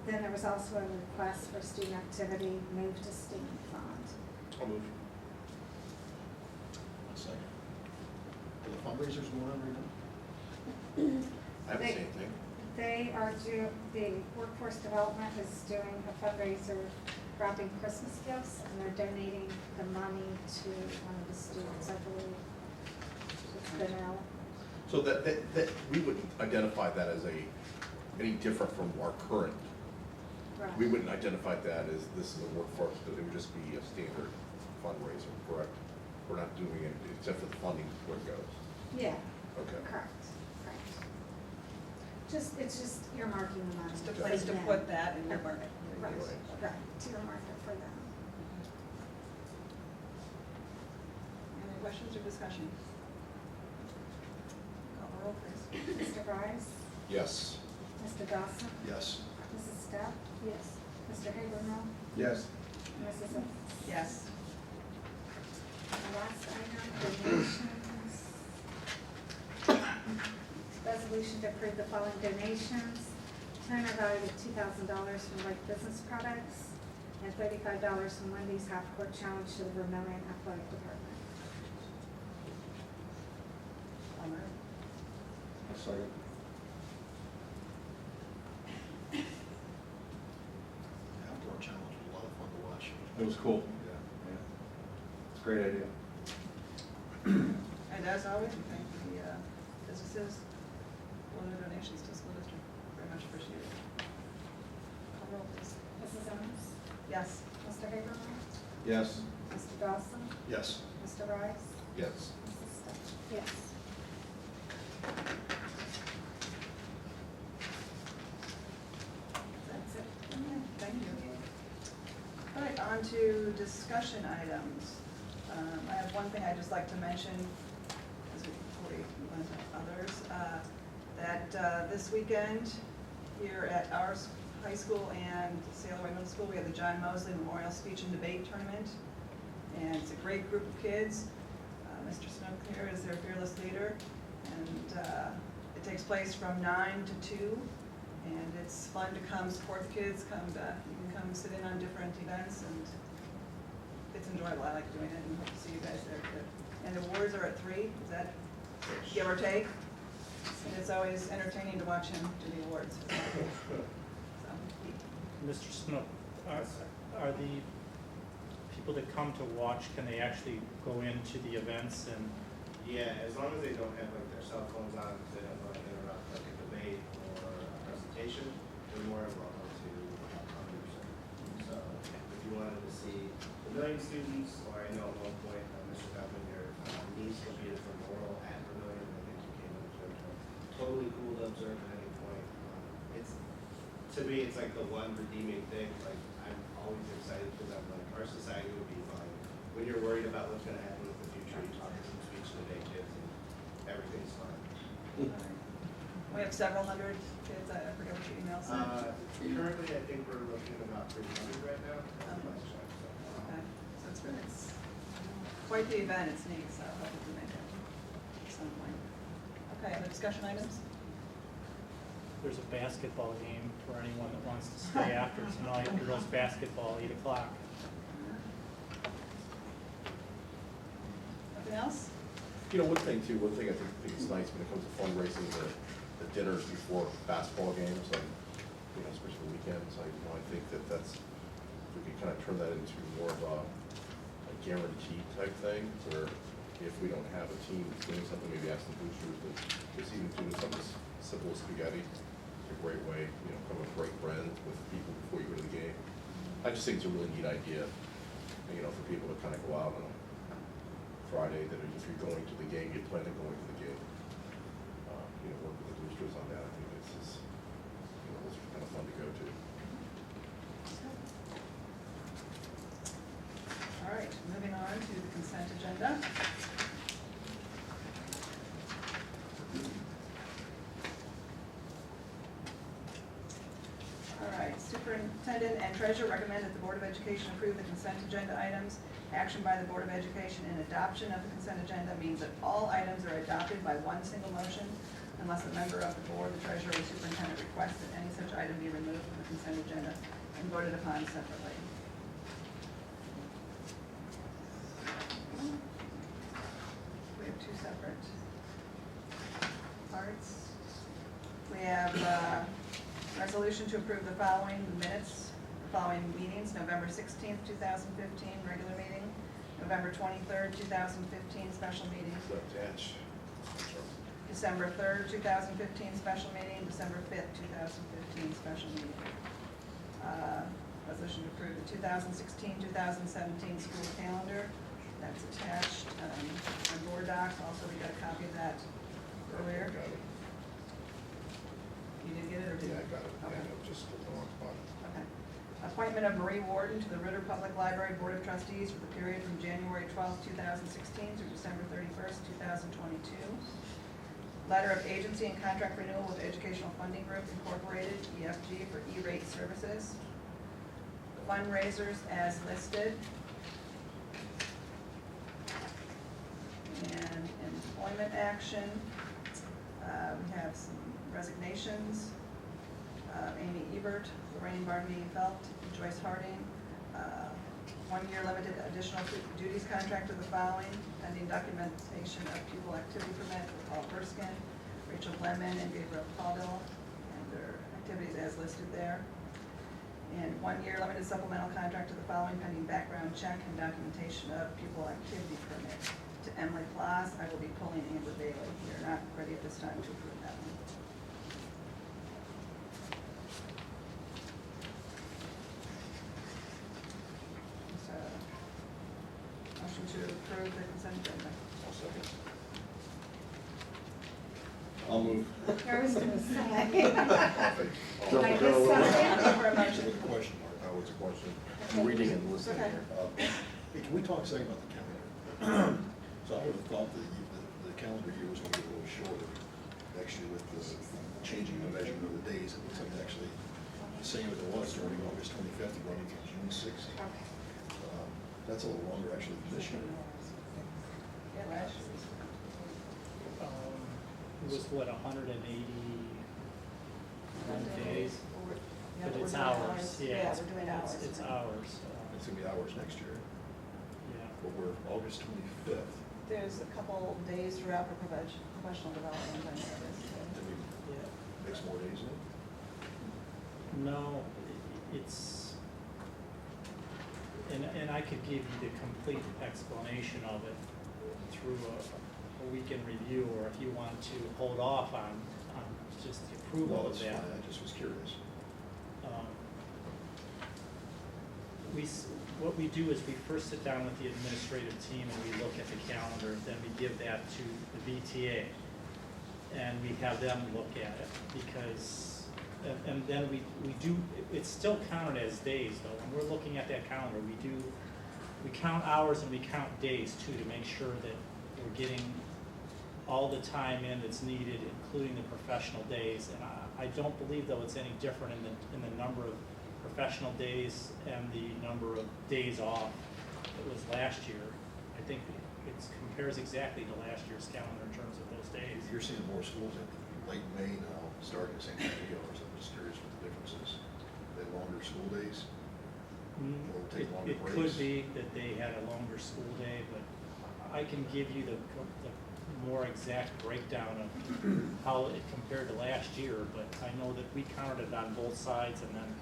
Then there was also a request for student activity Move to Stand fund. I'll move. I'll second. Are the fundraisers going on right now? I haven't seen anything. They are the workforce development is doing a fundraiser wrapping Christmas gifts, and they're donating the money to one of the students, I believe. It's been out. So that we wouldn't identify that as any different from our current. Right. We wouldn't identify that as this is a workforce, but it would just be a standard fundraiser, correct? We're not doing it except for the funding where it goes. Yeah. Okay. Correct. It's just earmarking the money. Just a place to put that in your market. Right, to earmark it for them. Any questions or discussion? Call the roll, please. Mr. Rice? Yes. Mr. Dawson? Yes. Mrs. Stepp? Yes. Mr. Habermill? Yes. Mrs. Ennis? Yes. The last item, donations. Resolution to approve the following donations. Tender value of $2,000 from Lake Business Products and $35 from Wendy's Half Court Challenge to the Vermillion Athletic Department. I'll move. I'll second. Outdoor challenge was a lot of fun to watch. It was cool. Yeah. It's a great idea. And as always, we thank the businesses for their donations to the school district. Very much appreciated. Call roll, please. Yes. Mr. Habermill, Yes. Mr. Dawson, Yes. Mr. Rice, Yes. Mrs. Steph. Yes. That's it. Okay, thank you. All right, on to discussion items. I have one thing I'd just like to mention, before we move on to others, that this weekend, here at our high school and Sailor Way Middle School, we have the John Mosley Memorial Speech and Debate Tournament. And it's a great group of kids. Mr. Snook here is their fearless leader. And it takes place from 9 to 2. And it's fun to come support the kids, you can come sit in on different events, and it's enjoyable. I like doing it, and hope to see you guys there too. And the awards are at 3, is that give or take? And it's always entertaining to watch him do the awards. So, Mr. Snook, are the people that come to watch, can they actually go into the events and? Yeah, as long as they don't have like their cell phones on, because they don't want to interrupt like a debate or a presentation, they're more than welcome to come in person. So if you wanted to see the Vermillion students, or I know at one point, Mr. Beckman, your niece will be from Laurel at Vermillion, I think you came and observed her. Totally cool to observe at any point. It's, to me, it's like the one redeeming thing. Like, I'm always excited because I'm like, our society would be fine. When you're worried about what's going to happen with the future, you talk to some speech and debate kids, and everything's fine. we have several hundred kids, I forget what your email said. Currently, I think we're looking at about 300 right now. That's the last check, so. Okay, so it's quite the event, it's neat, so I hope we can make it at some point. Okay, other discussion items? There's a basketball game for anyone that wants to stay after tonight, girls' basketball, 8 o'clock. Nothing else? You know, one thing I think is nice when it comes to fundraising, the dinners before basketball games, and, you know, especially the weekends, I think that's, we could kind of turn that into more of a guarantee type thing, where if we don't have a team that's doing something, maybe ask the boosters to just even doing something as simple as spaghetti. It's a great way, you know, become a great friend with people before you go to the game. I just think it's a really neat idea, you know, for people to kind of go out on a Friday, that if you're going to the game, you plan on going to the game. You know, work with the boosters on that. I think it's just, you know, it's kind of fun to go to. All right, moving on to the consent agenda. All right, superintendent and treasurer recommend that the Board of Education approve the consent agenda items. Action by the Board of Education in adoption of the consent agenda means that all items are adopted by one single motion unless a member of the board, the treasurer, or superintendent requests that any such item be removed from the consent agenda and voted upon separately. We have two separate parts. We have resolution to approve the following minutes, the following meetings: November 16th, 2015, regular meeting; November 23rd, 2015, special meeting; Attach. December 3rd, 2015, special meeting; December 5th, 2015, special meeting. Resolution to approve the 2016-2017 school calendar. That's attached on board docs. Also, we got a copy of that earlier. Got it. You did get it, or did you? Yeah, I got it. Okay. I know, just the wrong spot. Okay. Appointment of Marie Warden to the Ritter Public Library Board of Trustees for the period from January 12, 2016 through December 31st, 2022. Letter of agency and contract renewal with Educational Funding Group Incorporated, EFG, for E-rate services. Fundraisers as listed. And employment action. We have some resignations. Amy Ebert, Lorraine Barney Felt, Joyce Harding. 1 year limited additional duties contract of the following: pending documentation of pupil activity permit for Paul Erskine, Rachel Lemon, and Gabriel Caudill, and their activities as listed there. And 1 year limited supplemental contract to the following: pending background check and documentation of pupil activity permit to Emily Plas. I will be pulling Amber Bailey. We are not ready at this time to approve that one. agenda. I'll second. I'll move. I was going to say. Can I get a second for a motion? With a question mark. Oh, it's a question. Reading and listening. Okay. Hey, can we talk a second about the calendar? So I would have thought that the calendar year was going to be a little shorter, actually with the changing the measurement of the days. It looks like it's actually the same as it was starting August 25th and running through June 6th. That's a little longer actually than this year. Yeah, last year was- It was what, 180 days? Yeah, But we're it's doing hours, yeah. Yeah, it's- we're doing hours. It's hours, It's going to be hours next year, yeah. but we're August 25th. There's a couple days throughout for professional development, I noticed. Did we Yeah. mix more days in? No, it's, and I could give you the complete explanation of it through a weekend review, or if you want to hold off on just the approval Well, of that's that. fine, I just was curious. What we do is we first sit down with the administrative team and we look at the calendar, then we give that to the BTA. And we have them look at it, because, and then we do, it's still counted as days though. When we're looking at that calendar, we count hours and we count days too, to make sure that we're getting all the time in that's needed, including the professional days. And I don't believe though it's any different in the number of professional days and the number of days off that was last year. I think it compares exactly to last year's calendar in terms of those days. You're seeing more schools in late May now, starting at St. Hours. I'm just curious what the difference is. They have longer school days? Or take longer It breaks? could be that they had a longer school day, but I can give you the more exact breakdown of how it compared to last year, but I know that we counted it on both sides, and then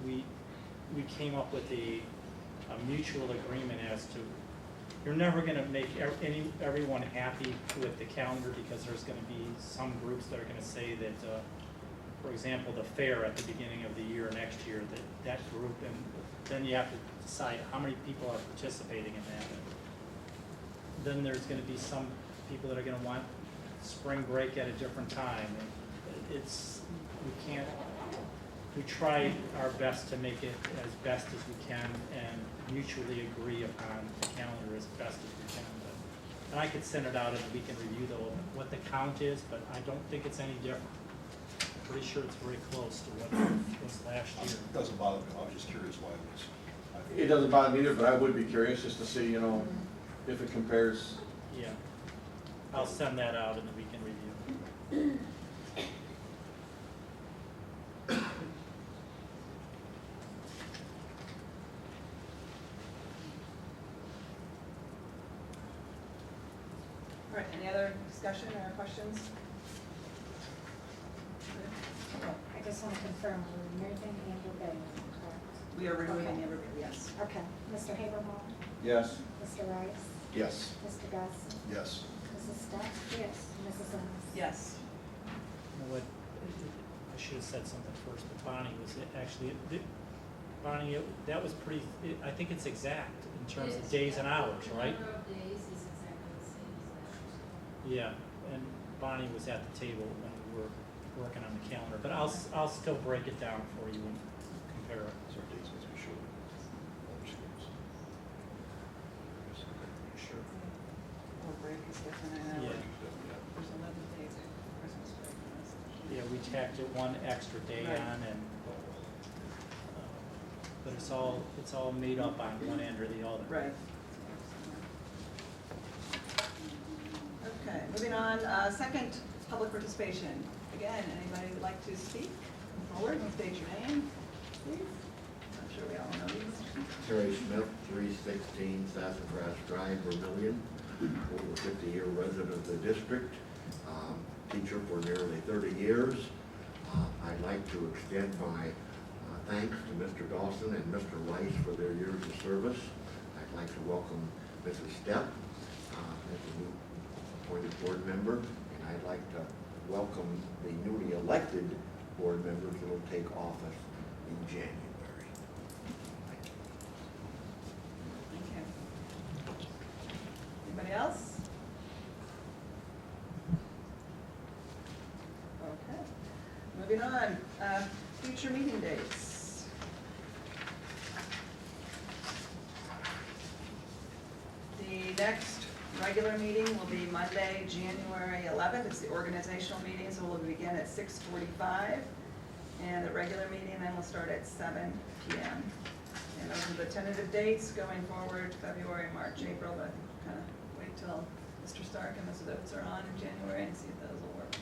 we came up with a mutual agreement as to, you're never gonna make everyone happy with the calendar, because there's gonna be some groups that are gonna say that, for example, the fair at the beginning of the year next year, that group, and then you have to decide how many people are participating in that. And then there's gonna be some people that are gonna want spring break at a different time. And we try our best to make it as best as we can and mutually agree upon the calendar as best as we can. And I could send it out and we can review what the count is, but I don't think it's any different. Pretty sure it's very close to what was last year. It doesn't bother me. I was just curious why it was. It doesn't bother me either, but I would be curious just to see, if it compares. Yeah. I'll send that out and then we can review. All right, any other discussion or questions? I just want to confirm, we're removing Amber Bay, correct? We are removing Okay. Amber, yes. Okay, Mr. Habermill, Yes. Mr. Rice, Yes. Mr. Gus, Yes. Mrs. Steph? Yes. Mrs. Ennis? Yes. You know what, I should have said something first, but Bonnie was actually, Bonnie, that was pretty, I think it's exact in terms of days and hours, right? The number of days is exactly the same as last year's. Yeah, and Bonnie was at the table when we were working on the calendar, but I'll still break it down for you and compare it. So our days must be shorter. Other schools. Sure. Or break is different, I know. Yeah. There's 11 days of Christmas break. Yeah, we tacked it one extra day Right. on, and, but it's all made up on one end or the other. Right. Okay, moving on, second, public participation. Again, anybody would like to speak? Come forward and state your name, please. I'm sure we all know these. Terry Smith, 316 Sassafras Drive, Vermillion, over 50-year resident of the district, teacher for nearly 30 years. I'd like to extend my thanks to Mr. Dawson and Mr. Rice for their years of service. I'd like to welcome Mrs. Stepp as a new appointed board member, and I'd like to welcome the newly elected board members who will take office in January. Thank you. Thank you. Anybody else? Okay, moving on, future meeting dates. The next regular meeting will be Monday, January 11th. It's the organizational meeting, so we'll begin at 6:45. And the regular meeting then will start at 7 p.m. And those are the tentative dates going forward, February, March, April, but kind of wait till Mr. Stark and Mrs. Oates are on in January and see if those will work.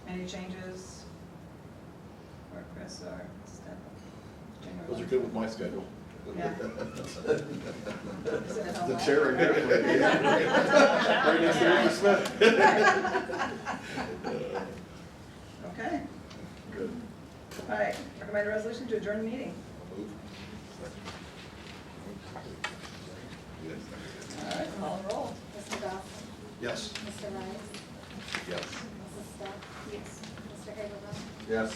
Any changes? Or Chris or Steph? Those are good with my schedule. Yeah. Sit at home The all- chair right there. Right next to Mr. Smith. Okay, Good. all right, recommend a resolution to adjourn the meeting. Move. All right, call the roll. Mr. Dawson? Yes. Mr. Rice? Yes. Mrs. Steph? Yes. Mr. Habermill? Yes.